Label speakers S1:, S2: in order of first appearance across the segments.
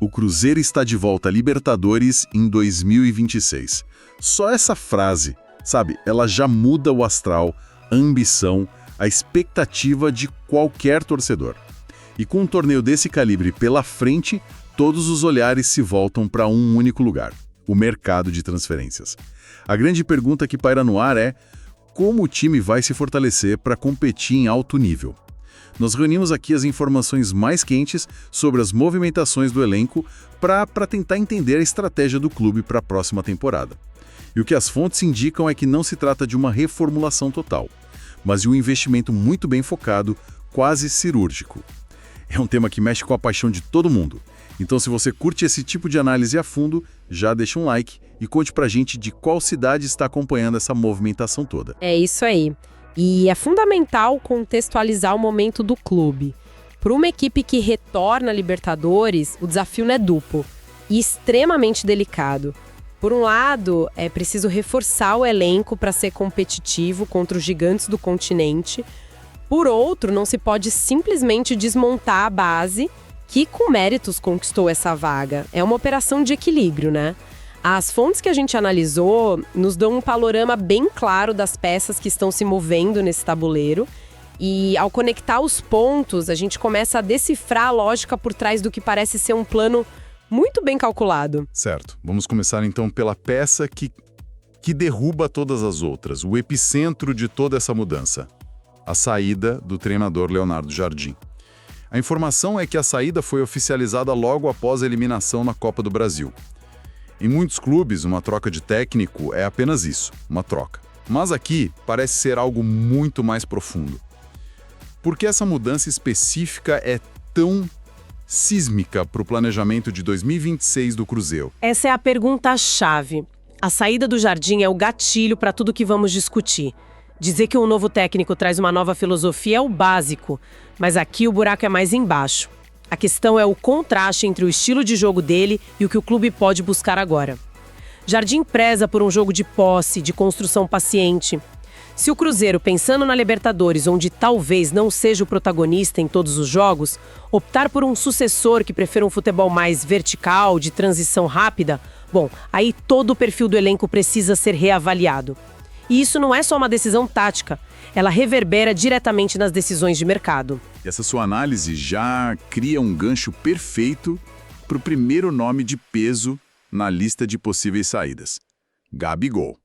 S1: O Cruzeiro está de volta à Libertadores em 2026. Só essa frase, sabe, ela já muda o astral, a ambição, a expectativa de qualquer torcedor. E com um torneio desse calibre pela frente, todos os olhares se voltam para um único lugar: o mercado de transferências. A grande pergunta que paira no ar é: como o time vai se fortalecer para competir em alto nível? Nós reunimos aqui as informações mais quentes sobre as movimentações do elenco para tentar entender a estratégia do clube para a próxima temporada. E o que as fontes indicam é que não se trata de uma reformulação total, mas de um investimento muito bem focado, quase cirúrgico. É um tema que mexe com a paixão de todo mundo. Então, se você curte esse tipo de análise a fundo, já deixa um like e conte pra gente de qual cidade está acompanhando essa movimentação toda.
S2: É isso aí. E é fundamental contextualizar o momento do clube. Para uma equipe que retorna à Libertadores, o desafio não é duplo e extremamente delicado. Por um lado, é preciso reforçar o elenco para ser competitivo contra os gigantes do continente. Por outro, não se pode simplesmente desmontar a base que, com méritos, conquistou essa vaga. É uma operação de equilíbrio, né? As fontes que a gente analisou nos dão um panorama bem claro das peças que estão se movendo nesse tabuleiro. E, ao conectar os pontos, a gente começa a decifrar a lógica por trás do que parece ser um plano muito bem calculado.
S1: Certo. Vamos começar, então, pela peça que derruba todas as outras, o epicentro de toda essa mudança: a saída do treinador Leonardo Jardim. A informação é que a saída foi oficializada logo após a eliminação na Copa do Brasil. Em muitos clubes, uma troca de técnico é apenas isso, uma troca. Mas aqui parece ser algo muito mais profundo. Por que essa mudança específica é tão sísmica para o planejamento de 2026 do Cruzeiro?
S2: Essa é a pergunta-chave. A saída do Jardim é o gatilho para tudo que vamos discutir. Dizer que um novo técnico traz uma nova filosofia é o básico, mas aqui o buraco é mais embaixo. A questão é o contraste entre o estilo de jogo dele e o que o clube pode buscar agora. Jardim preza por um jogo de posse, de construção paciente. Se o Cruzeiro, pensando na Libertadores, onde talvez não seja o protagonista em todos os jogos, optar por um sucessor que prefira um futebol mais vertical, de transição rápida, bom, aí todo o perfil do elenco precisa ser reavaliado. E isso não é só uma decisão tática, ela reverbera diretamente nas decisões de mercado.
S1: Essa sua análise já cria um gancho perfeito para o primeiro nome de peso na lista de possíveis saídas: Gabigol.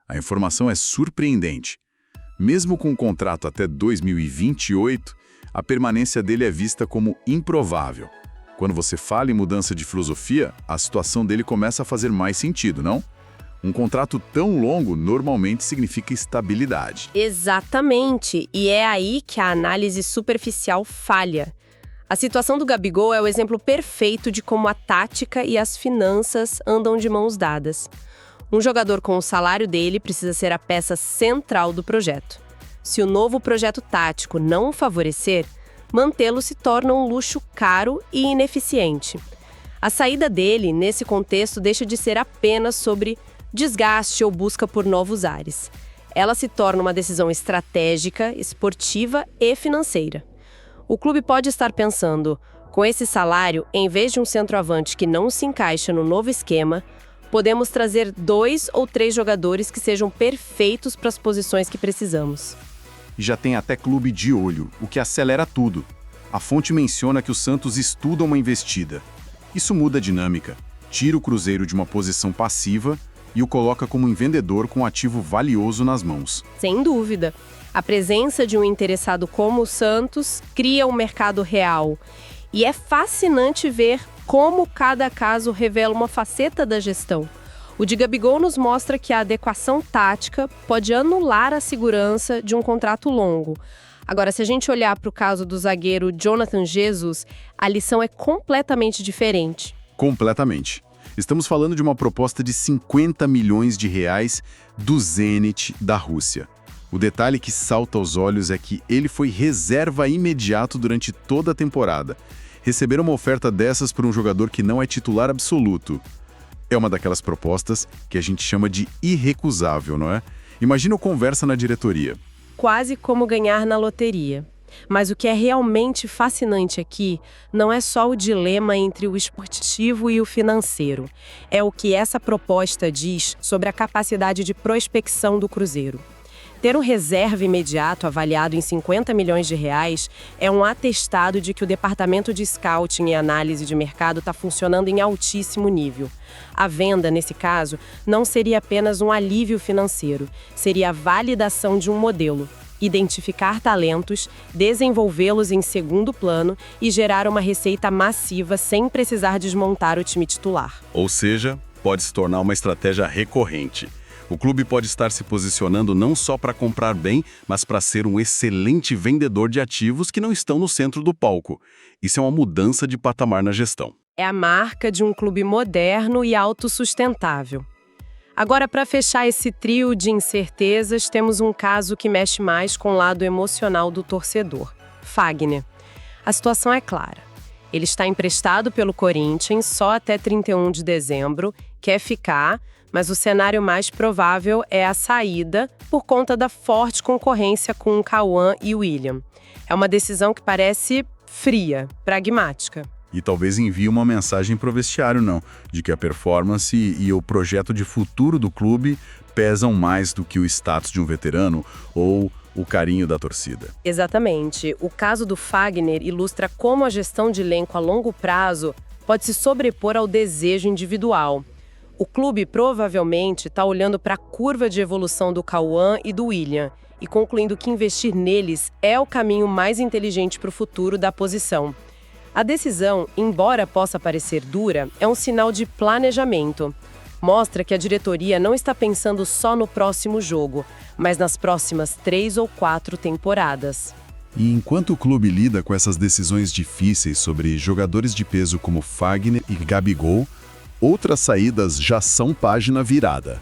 S1: A informação é surpreendente. Mesmo com um contrato até 2028, a permanência dele é vista como improvável. Quando você fala em mudança de filosofia, a situação dele começa a fazer mais sentido, não? Um contrato tão longo normalmente significa estabilidade.
S2: Exatamente, e é aí que a análise superficial falha. A situação do Gabigol é o exemplo perfeito de como a tática e as finanças andam de mãos dadas. Um jogador com o salário dele precisa ser a peça central do projeto. Se o novo projeto tático não o favorecer, mantê-lo se torna um luxo caro e ineficiente. A saída dele, nesse contexto, deixa de ser apenas sobre desgaste ou busca por novos ares. Ela se torna uma decisão estratégica, esportiva e financeira. O clube pode estar pensando: com esse salário, em vez de um centroavante que não se encaixa no novo esquema, podemos trazer 2 ou 3 jogadores que sejam perfeitos para as posições que precisamos.
S1: E já tem até clube de olho, o que acelera tudo. A fonte menciona que o Santos estuda uma investida. Isso muda a dinâmica, tira o Cruzeiro de uma posição passiva e o coloca como um vendedor com um ativo valioso nas mãos.
S2: Sem dúvida. A presença de um interessado como o Santos cria um mercado real. E é fascinante ver como cada caso revela uma faceta da gestão. O de Gabigol nos mostra que a adequação tática pode anular a segurança de um contrato longo. Agora, se a gente olhar para o caso do zagueiro Jonathan Jesus, a lição é completamente diferente.
S1: Completamente. Estamos falando de uma proposta de 50 milhões de reais do Zenit da Rússia. O detalhe que salta aos olhos é que ele foi reserva imediato durante toda a temporada. Receber uma oferta dessas por um jogador que não é titular absoluto é uma daquelas propostas que a gente chama de irrecusável, não é? Imagina a conversa na diretoria.
S2: Quase como ganhar na loteria. Mas o que é realmente fascinante aqui não é só o dilema entre o esportivo e o financeiro. É o que essa proposta diz sobre a capacidade de prospecção do Cruzeiro. Ter um reserva imediato avaliado em 50 milhões de reais é um atestado de que o departamento de scouting e análise de mercado está funcionando em altíssimo nível. A venda, nesse caso, não seria apenas um alívio financeiro, seria a validação de um modelo. Identificar talentos, desenvolvê-los em segundo plano e gerar uma receita massiva sem precisar desmontar o time titular.
S1: Ou seja, pode se tornar uma estratégia recorrente. O clube pode estar se posicionando não só para comprar bem, mas para ser um excelente vendedor de ativos que não estão no centro do palco. Isso é uma mudança de patamar na gestão.
S2: É a marca de um clube moderno e autossustentável. Agora, para fechar esse trio de incertezas, temos um caso que mexe mais com o lado emocional do torcedor. Fagner. A situação é clara. Ele está emprestado pelo Corinthians só até 31 de dezembro, quer ficar, mas o cenário mais provável é a saída por conta da forte concorrência com o Cauã e o William. É uma decisão que parece fria, pragmática.
S1: E talvez envie uma mensagem para o vestiário, não, de que a performance e o projeto de futuro do clube pesam mais do que o status de um veterano ou o carinho da torcida.
S2: Exatamente. O caso do Fagner ilustra como a gestão de elenco a longo prazo pode se sobrepor ao desejo individual. O clube provavelmente está olhando para a curva de evolução do Cauã e do William e concluindo que investir neles é o caminho mais inteligente para o futuro da posição. A decisão, embora possa parecer dura, é um sinal de planejamento. Mostra que a diretoria não está pensando só no próximo jogo, mas nas próximas 3 ou 4 temporadas.
S1: E enquanto o clube lida com essas decisões difíceis sobre jogadores de peso como Fagner e Gabigol, outras saídas já são página virada.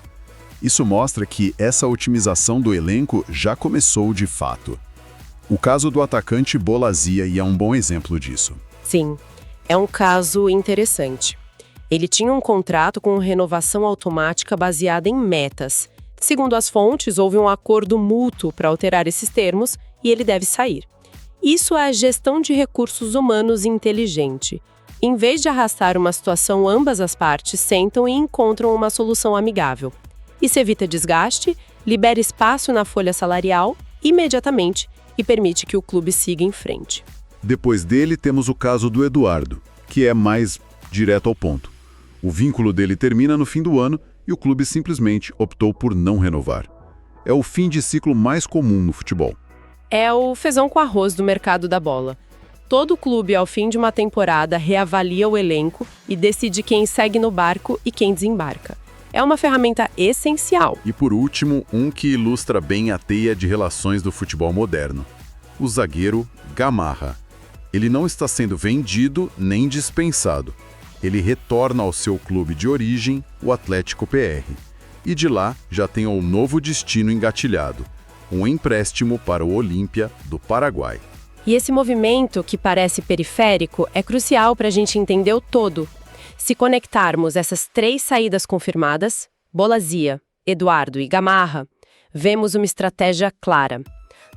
S1: Isso mostra que essa otimização do elenco já começou de fato. O caso do atacante Bolassia é um bom exemplo disso.
S2: Sim, é um caso interessante. Ele tinha um contrato com renovação automática baseada em metas. Segundo as fontes, houve um acordo mútuo para alterar esses termos e ele deve sair. Isso é a gestão de recursos humanos inteligente. Em vez de arrastar uma situação, ambas as partes sentam e encontram uma solução amigável. Isso evita desgaste, libera espaço na folha salarial imediatamente e permite que o clube siga em frente.
S1: Depois dele, temos o caso do Eduardo, que é mais direto ao ponto. O vínculo dele termina no fim do ano e o clube simplesmente optou por não renovar. É o fim de ciclo mais comum no futebol.
S2: É o feijão com arroz do mercado da bola. Todo clube, ao fim de uma temporada, reavalia o elenco e decide quem segue no barco e quem desembarca. É uma ferramenta essencial.
S1: E por último, um que ilustra bem a teia de relações do futebol moderno. O zagueiro Gamarra. Ele não está sendo vendido nem dispensado. Ele retorna ao seu clube de origem, o Atlético PR. E de lá já tem um novo destino engatilhado. Um empréstimo para o Olímpia do Paraguai.
S2: E esse movimento, que parece periférico, é crucial para a gente entender o todo. Se conectarmos essas 3 saídas confirmadas, Bolassia, Eduardo e Gamarra, vemos uma estratégia clara.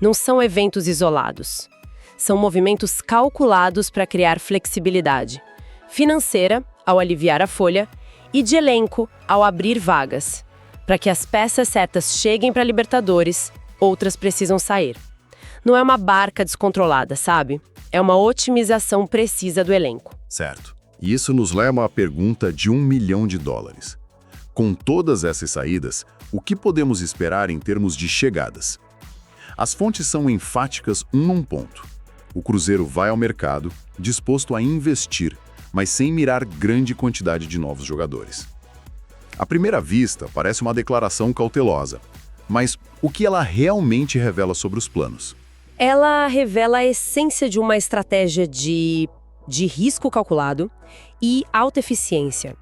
S2: Não são eventos isolados. São movimentos calculados para criar flexibilidade. Financeira, ao aliviar a folha, e de elenco, ao abrir vagas. Para que as peças certas cheguem para a Libertadores, outras precisam sair. Não é uma barca descontrolada, sabe? É uma otimização precisa do elenco.
S1: Certo. E isso nos leva à pergunta de $1 milhão. Com todas essas saídas, o que podemos esperar em termos de chegadas? As fontes são enfáticas num ponto. O Cruzeiro vai ao mercado, disposto a investir, mas sem mirar grande quantidade de novos jogadores. À primeira vista, parece uma declaração cautelosa, mas o que ela realmente revela sobre os planos?
S2: Ela revela a essência de uma estratégia de risco calculado e alta eficiência.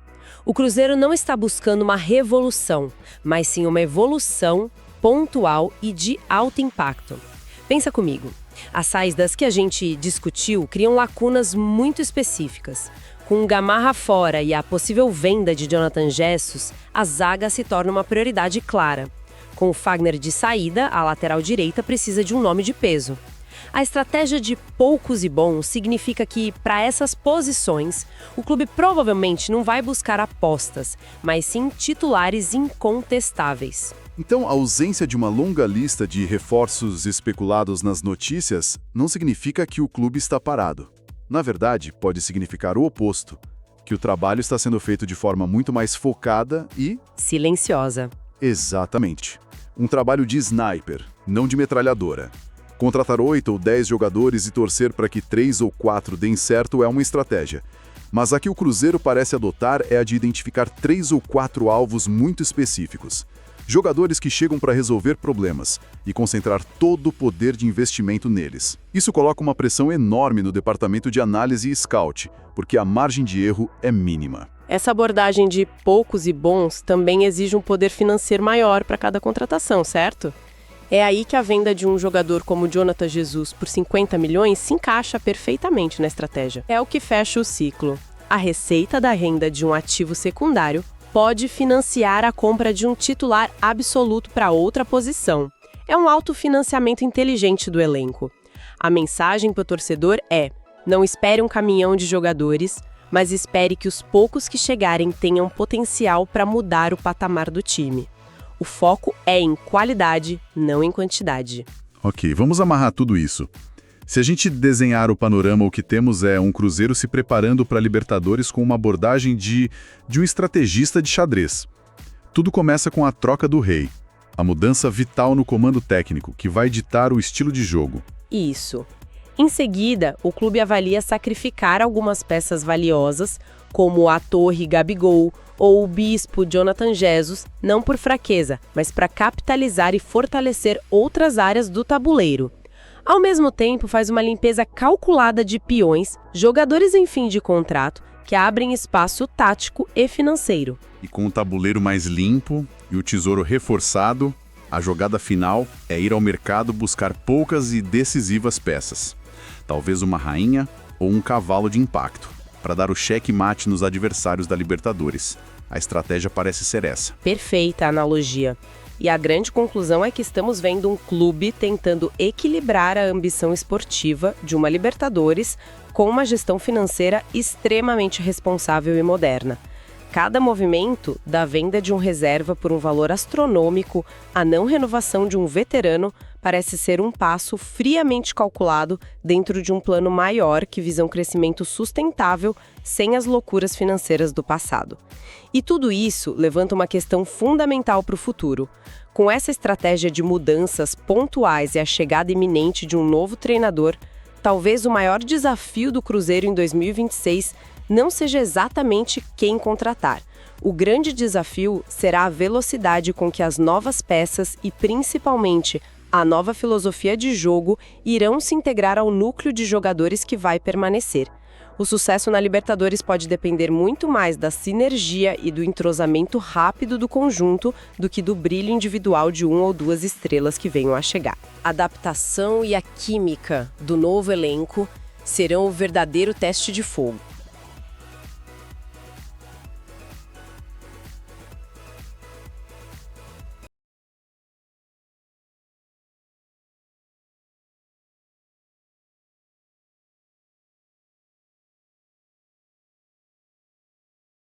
S2: O Cruzeiro não está buscando uma revolução, mas sim uma evolução pontual e de alto impacto. Pensa comigo, as saídas que a gente discutiu criam lacunas muito específicas. Com o Gamarra fora e a possível venda de Jonathan Jesus, a zaga se torna uma prioridade clara. Com o Fagner de saída, a lateral direita precisa de um nome de peso. A estratégia de poucos e bons significa que, para essas posições, o clube provavelmente não vai buscar apostas, mas sim titulares incontestáveis.
S1: Então, a ausência de uma longa lista de reforços especulados nas notícias não significa que o clube está parado. Na verdade, pode significar o oposto, que o trabalho está sendo feito de forma muito mais focada e...
S2: silenciosa.
S1: Exatamente. Um trabalho de sniper, não de metralhadora. Contratar 8 ou 10 jogadores e torcer para que 3 ou 4 deem certo é uma estratégia. Mas a que o Cruzeiro parece adotar é a de identificar 3 ou 4 alvos muito específicos. Jogadores que chegam para resolver problemas e concentrar todo o poder de investimento neles. Isso coloca uma pressão enorme no departamento de análise e scout, porque a margem de erro é mínima.
S2: Essa abordagem de poucos e bons também exige um poder financeiro maior para cada contratação, certo? É aí que a venda de um jogador como Jonathan Jesus por 50 milhões se encaixa perfeitamente na estratégia. É o que fecha o ciclo. A receita da renda de um ativo secundário pode financiar a compra de um titular absoluto para outra posição. É um autofinanciamento inteligente do elenco. A mensagem para o torcedor é: não espere um caminhão de jogadores, mas espere que os poucos que chegarem tenham potencial para mudar o patamar do time. O foco é em qualidade, não em quantidade.
S1: Ok, vamos amarrar tudo isso. Se a gente desenhar o panorama, o que temos é um Cruzeiro se preparando para a Libertadores com uma abordagem de um estrategista de xadrez. Tudo começa com a troca do rei, a mudança vital no comando técnico, que vai ditar o estilo de jogo.
S2: Isso. Em seguida, o clube avalia sacrificar algumas peças valiosas, como a Torre Gabigol ou o Bispo Jonathan Jesus, não por fraqueza, mas para capitalizar e fortalecer outras áreas do tabuleiro. Ao mesmo tempo, faz uma limpeza calculada de peões, jogadores em fim de contrato, que abrem espaço tático e financeiro.
S1: E com o tabuleiro mais limpo e o tesouro reforçado, a jogada final é ir ao mercado buscar poucas e decisivas peças. Talvez uma rainha ou um cavalo de impacto, para dar o cheque-mate nos adversários da Libertadores. A estratégia parece ser essa.
S2: Perfeita analogia. E a grande conclusão é que estamos vendo um clube tentando equilibrar a ambição esportiva de uma Libertadores com uma gestão financeira extremamente responsável e moderna. Cada movimento, da venda de um reserva por um valor astronômico à não renovação de um veterano, parece ser um passo friamente calculado dentro de um plano maior que visa um crescimento sustentável sem as loucuras financeiras do passado. E tudo isso levanta uma questão fundamental para o futuro. Com essa estratégia de mudanças pontuais e a chegada iminente de um novo treinador, talvez o maior desafio do Cruzeiro em 2026 não seja exatamente quem contratar. O grande desafio será a velocidade com que as novas peças e, principalmente, a nova filosofia de jogo irão se integrar ao núcleo de jogadores que vai permanecer. O sucesso na Libertadores pode depender muito mais da sinergia e do entrosamento rápido do conjunto do que do brilho individual de 1 ou 2 estrelas que venham a chegar. A adaptação e a química do novo elenco serão o verdadeiro teste de fogo.